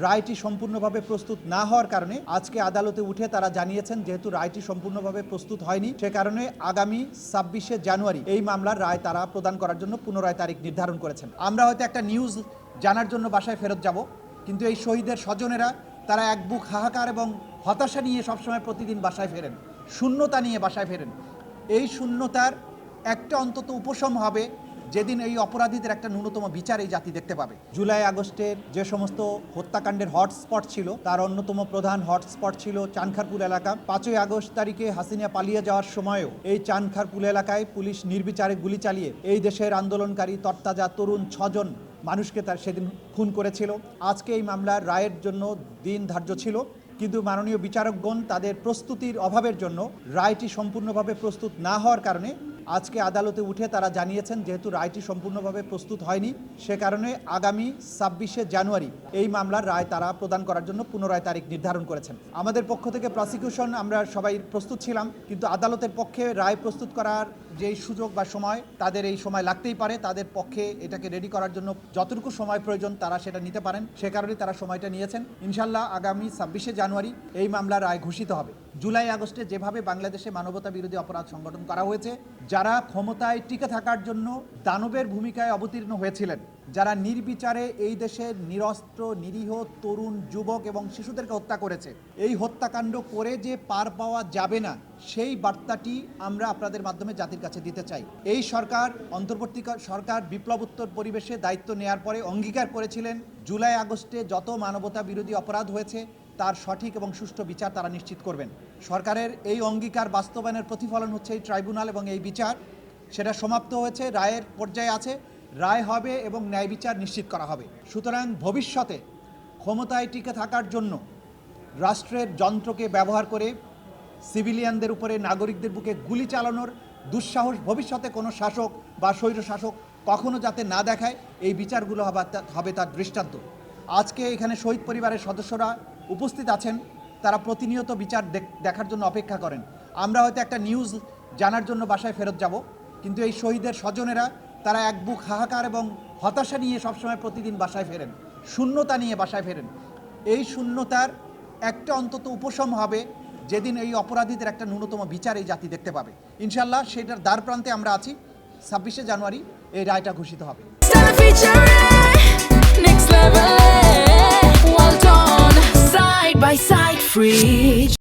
রায়টি সম্পূর্ণভাবে প্রস্তুত না হওয়ার কারণে আজকে আদালতে উঠে তারা জানিয়েছেন যেহেতু রায়টি সম্পূর্ণভাবে প্রস্তুত হয়নি সে কারণে আগামী 26শে জানুয়ারি এই মামলার রায় তারা প্রদান করার জন্য পুনরায় তারিখ নির্ধারণ করেছেন। আমরা হয়তো একটা নিউজ জানার জন্য বাসায় ফেরত যাব, কিন্তু এই শহীদের স্বজনেরা তারা এক বুক হাহাকার এবং হতাশা নিয়ে সবসময় প্রতিদিন বাসায় ফেরেন, শূন্যতা নিয়ে বাসায় ফেরেন। এই শূন্যতার একটা অন্তত উপশম হবে যেদিন এই অপরাধীদের একটা ন্যূনতম বিচার এই জাতি দেখতে পাবে। জুলাই আগস্টের যে সমস্ত হত্যাকাণ্ডের হটস্পট ছিল তার অন্যতম প্রধান হটস্পট ছিল চানখারপুল এলাকা। 5ই আগস্ট তারিখে হাসিনা পালিয়ে যাওয়ার সময়ও এই চানখারপুল এলাকায় পুলিশ নির্বিচারে গুলি চালিয়ে এই দেশের আন্দোলনকারী তরতাজা তরুণ 6 জন মানুষকে তার সেদিন খুন করেছিল। আজকে এই মামলার রায়ের জন্য দিন ধার্য ছিল, কিন্তু মাননীয় বিচারকগণ তাদের প্রস্তুতির অভাবের জন্য রায়টি সম্পূর্ণভাবে প্রস্তুত না হওয়ার কারণে আজকে আদালতে উঠে তারা জানিয়েছেন যেহেতু রায়টি সম্পূর্ণভাবে প্রস্তুত হয়নি সে কারণে আগামী 26শে জানুয়ারি এই মামলার রায় তারা প্রদান করার জন্য পুনরায় তারিখ নির্ধারণ করেছেন। আমাদের পক্ষ থেকে প্রসিকিউশন আমরা সবাই প্রস্তুত ছিলাম, কিন্তু আদালতের পক্ষে রায় প্রস্তুত করার যেই সুযোগ বা সময় তাদের এই সময় লাগতেই পারে, তাদের পক্ষে এটাকে রেডি করার জন্য যতটুকু সময় প্রয়োজন তারা সেটা নিতে পারেন, সে কারণে তারা সময়টা নিয়েছেন। ইনশাল্লাহ আগামী 26শে জানুয়ারি এই মামলার রায় ঘোষিত হবে। জুলাই আগস্টে যেভাবে বাংলাদেশে মানবতা বিরোধী অপরাধ সংগঠন করা হয়েছে, যারা ক্ষমতায় টিকে থাকার জন্য দানবের ভূমিকায় অবতীর্ণ হয়েছিলেন, যারা নির্বিচারে এই দেশের নিরস্ত্র নিরীহ তরুণ যুবক এবং শিশুদেরকে হত্যা করেছে, এই হত্যাকাণ্ড করে যে পার পাওয়া যাবে না সেই বার্তাটি আমরা আপনাদের মাধ্যমে জাতির কাছে দিতে চাই। এই সরকার অন্তর্বর্তী সরকার বিপ্লবোত্তর পরিবেশে দায়িত্ব নেয়ার পরে অঙ্গীকার করেছিলেন জুলাই আগস্টে যত মানবতা বিরোধী অপরাধ হয়েছে তার সঠিক এবং সুষ্ঠু বিচার তারা নিশ্চিত করবেন। সরকারের এই অঙ্গীকার বাস্তবায়নের প্রতিফলন হচ্ছে এই ট্রাইব্যুনাল এবং এই বিচার। সেটা সমাপ্ত হয়েছে, রায়ের পর্যায়ে আছে, রায় হবে এবং ন্যায় বিচার নিশ্চিত করা হবে। সুতরাং ভবিষ্যতে ক্ষমতায় টিকে থাকার জন্য রাষ্ট্রের যন্ত্রকে ব্যবহার করে সিভিলিয়ানদের উপরে নাগরিকদের বুকে গুলি চালানোর দুঃসাহস ভবিষ্যতে কোনো শাসক বা স্বৈরশাসক কখনো যাতে না দেখায়, এই বিচারগুলো হবে তার দৃষ্টান্ত। আজকে এখানে শহীদ পরিবারের সদস্যরা উপস্থিত আছেন, তারা প্রতিনিয়ত বিচার দেখার জন্য অপেক্ষা করেন। আমরা হয়তো একটা নিউজ জানার জন্য বাসায় ফেরত যাব, কিন্তু এই শহীদের স্বজনেরা তারা এক বুক হাহাকার এবং হতাশা নিয়ে সবসময় প্রতিদিন বাসায় ফেরেন, শূন্যতা নিয়ে বাসায় ফেরেন। এই শূন্যতার একটা অন্তত উপশম হবে যেদিন এই অপরাধীদের একটা ন্যূনতম বিচার এই জাতি দেখতে পাবে। ইনশাল্লাহ সেটার দ্বার প্রান্তে আমরা আছি। 26শে জানুয়ারি এই রায়টা ঘোষিত হবে। Well done, side by side, free.